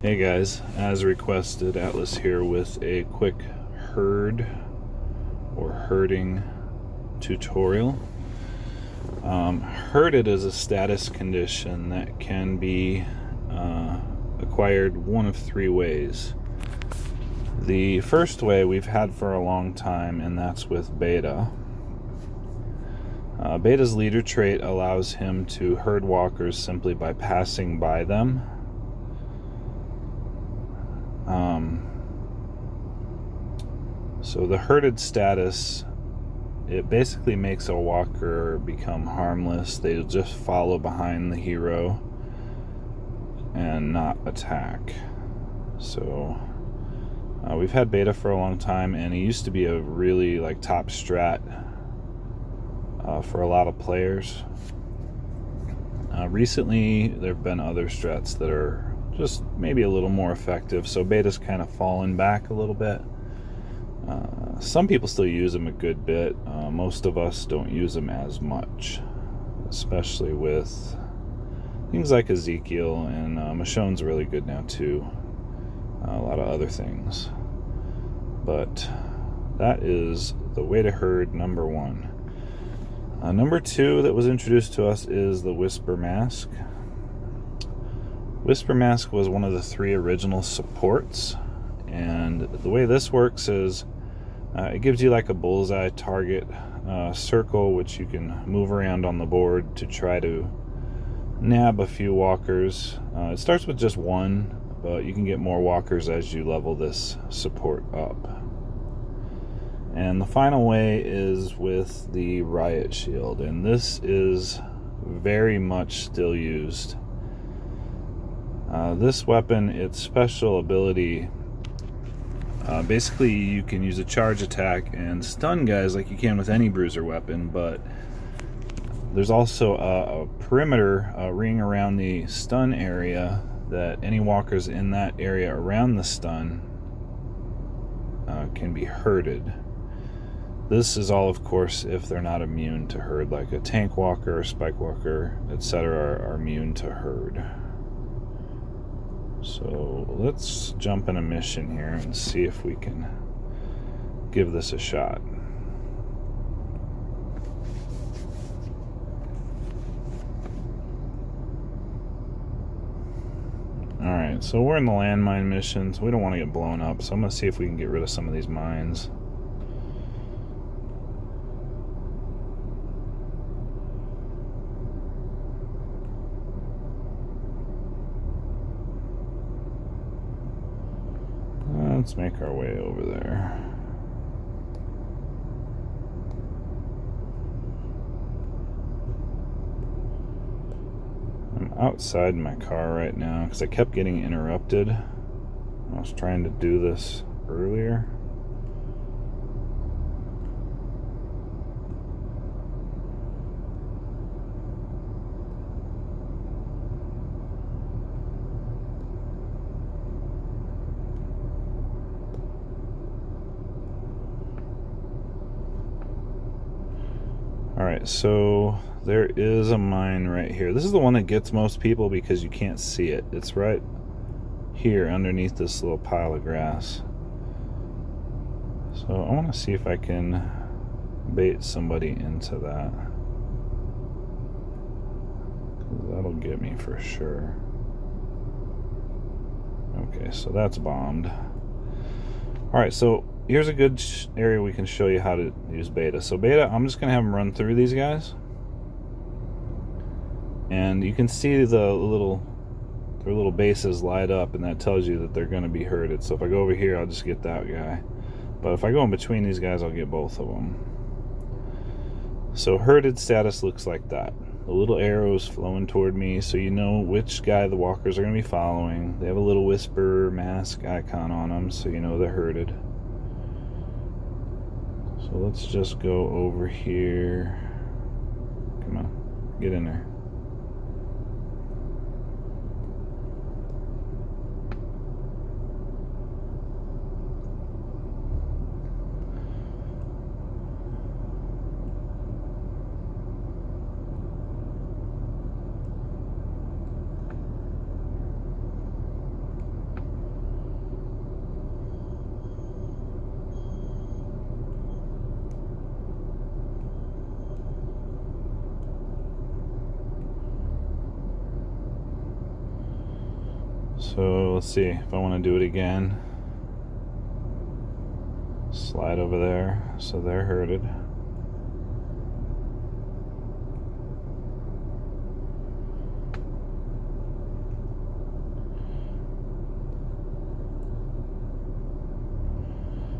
Hey guys, as requested, Atlas here with a quick herd or herding tutorial. Herded is a status condition that can be acquired one of three ways. The first way we've had for a long time, and that's with Beta. Beta's leader trait allows him to herd walkers simply by passing by them. So the herded status, it basically makes a walker become harmless. They'll just follow behind the hero and not attack. So we've had Beta for a long time, and he used to be a really top strat for a lot of players. Recently there have been other strats that are just maybe a little more effective, so Beta's kind of fallen back a little bit. Some people still use them a good bit. Most of us don't use them as much, especially with things like Ezekiel, and Michonne's really good now too. A lot of other things. But that is the way to herd number one. Number two that was introduced to us is the Whisper Mask. Whisper Mask was one of the three original supports, and the way this works is it gives you like a bullseye target circle, which you can move around on the board to try to nab a few walkers. It starts with just one, but you can get more walkers as you level this support up. And the final way is with the Riot-Shield, and this is very much still used. This weapon, its special ability, basically you can use a charge attack and stun guys like you can with any bruiser weapon, but there's also a perimeter ring around the stun area that any walkers in that area around the stun can be herded. This is all, of course, if they're not immune to herd, like a tank walker, spike walker, etc. are immune to herd. So let's jump in a mission here and see if we can give this a shot. Alright, so we're in the landmine missions. We don't want to get blown up, so I'm going to see if we can get rid of some of these mines. Let's make our way over there. I'm outside my car right now because I kept getting interrupted. I was trying to do this earlier. Alright, so there is a mine right here. This is the one that gets most people because you can't see it. It's right here underneath this little pile of grass. So I want to see if I can bait somebody into that. 'Cause that'll get me for sure. Okay, so that's bombed. Alright, so here's a good area we can show you how to use Beta. So Beta, I'm just going to have them run through these guys. And you can see their little bases light up, and that tells you that they're going to be herded. So if I go over here, I'll just get that guy. But if I go in between these guys, I'll get both of them. So herded status looks like that. The little arrows flowing toward me, so you know which guy the walkers are going to be following. They have a little Whisper Mask icon on them, so you know they're herded. So let's just go over here. Come on, get in there. So let's see if I want to do it again. Slide over there, so they're herded.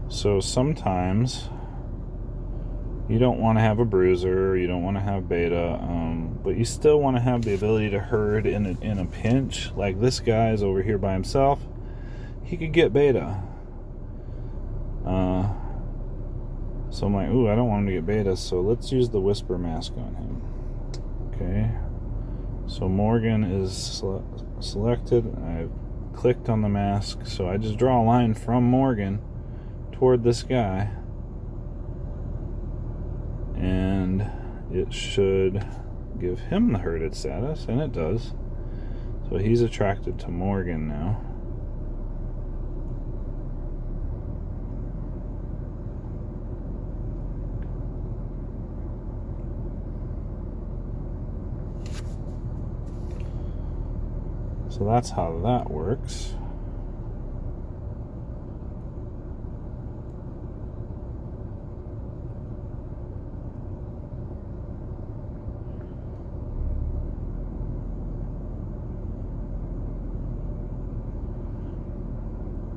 So sometimes you don't want to have a bruiser, you don't want to have beta, but you still want to have the ability to herd in a pinch. Like this guy's over here by himself, he could get beta. So I'm like, ooh, I don't want him to get beta, so let's use the Whisper Mask on him. Okay, so Morgan is selected. I've clicked on the mask, so I just draw a line from Morgan toward this guy, and it should give him the herded status, and it does. So he's attracted to Morgan now. So that's how that works.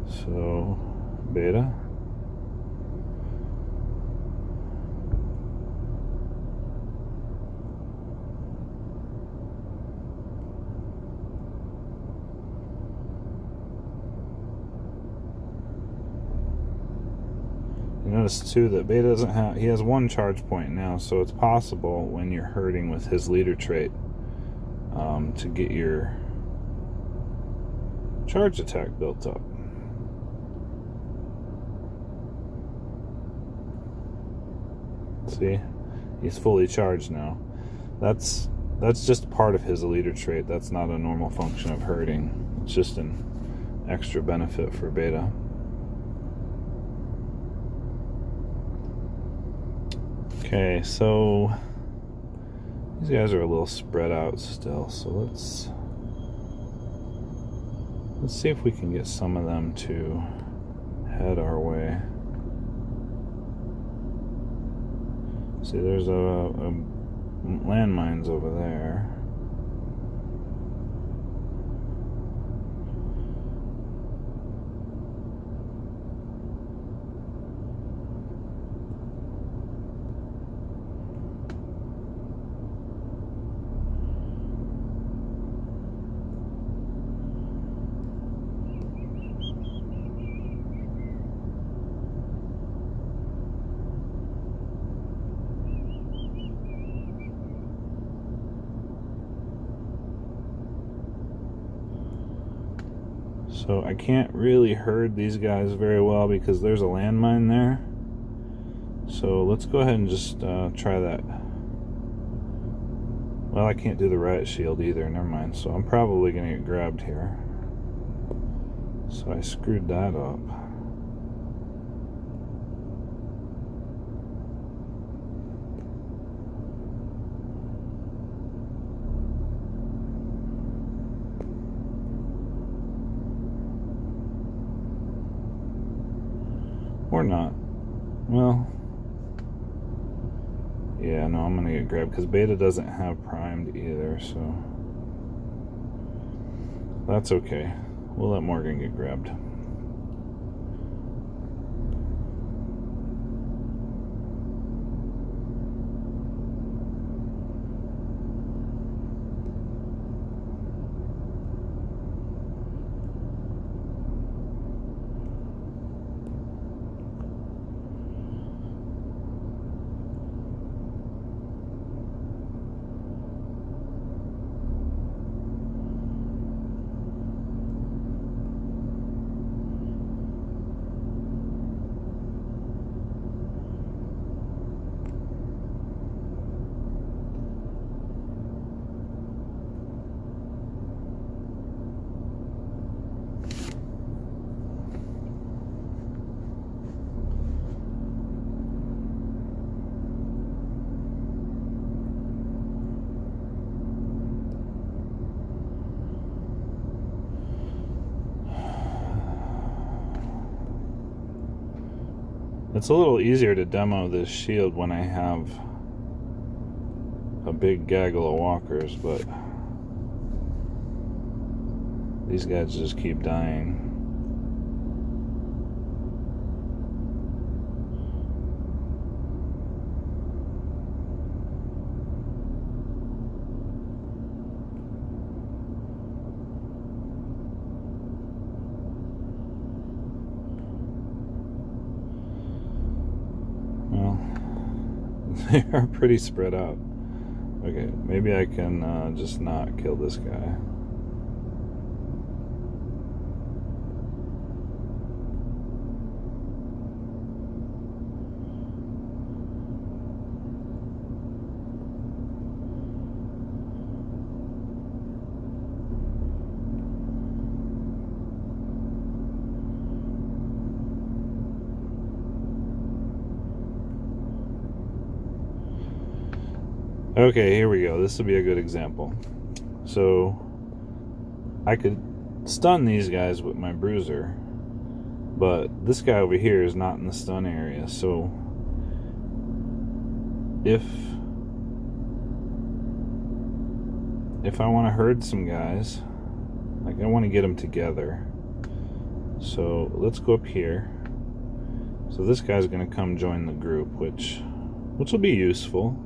So, beta. You notice too that beta doesn't have, he has one charge point now, so it's possible when you're herding with his leader trait to get your charge attack built up. See, he's fully charged now. That's just part of his leader trait. That's not a normal function of herding. It's just an extra benefit for beta. Okay, so these guys are a little spread out still, so let's see if we can get some of them to head our way. See, there's a landmines over there. So I can't really herd these guys very well because there's a landmine there. So let's go ahead and just try that. Well, I can't do the Riot-Shield either, never mind. So I'm probably gonna get grabbed here. So I screwed that up. Or not. Well, yeah, no, I'm gonna get grabbed because beta doesn't have primed either, so that's okay. We'll let Morgan get grabbed. It's a little easier to demo this shield when I have a big gaggle of walkers, but these guys just keep dying. Well, they are pretty spread out. Okay, maybe I can just not kill this guy. Okay, here we go. This will be a good example. So I could stun these guys with my bruiser, but this guy over here is not in the stun area. So if I want to herd some guys, like I want to get them together. So let's go up here. So this guy's going to come join the group, which will be useful.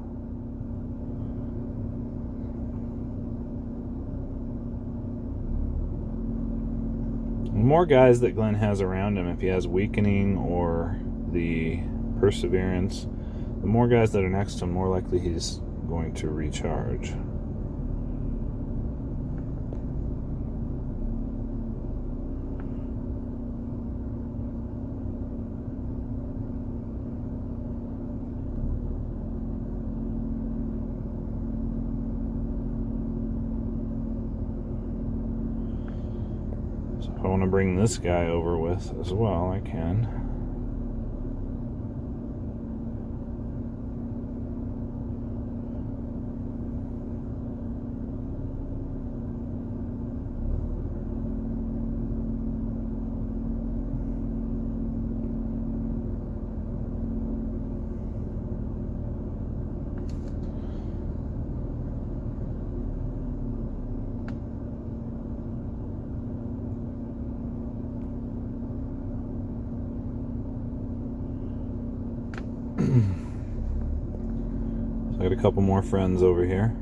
The more guys that Glenn has around him, if he has weakening or the perseverance, the more guys that are next to him, more likely he's going to recharge. If I want to bring this guy over with as well, I can. So I got a couple more friends over here.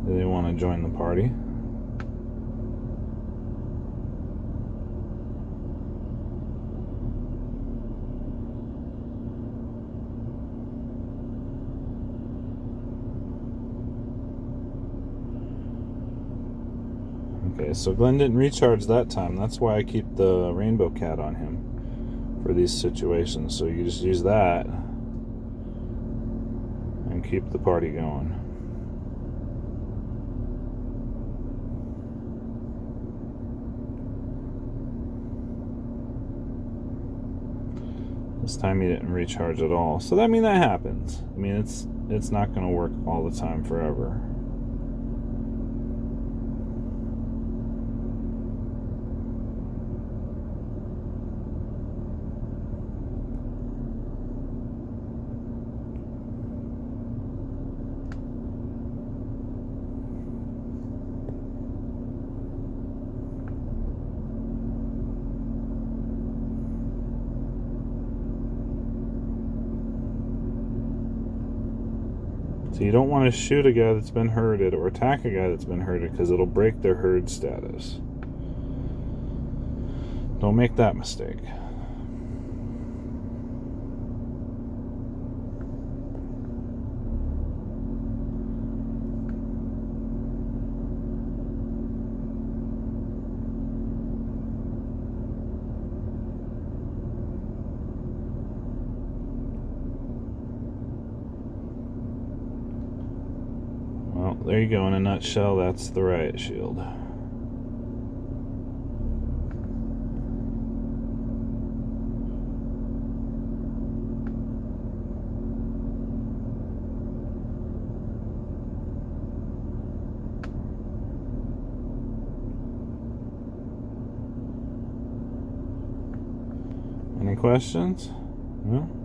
They want to join the party. Okay, so Glenn didn't recharge that time. That's why I keep the rainbow cat on him for these situations. So you just use that and keep the party going. This time he didn't recharge at all. So that happens. I mean, it's not going to work all the time forever. So you don't want to shoot a guy that's been herded or attack a guy that's been herded, because it'll break their herd status. Don't make that mistake. Well, there you go. In a nutshell, that's the Riot-Shield. And Any questions? No?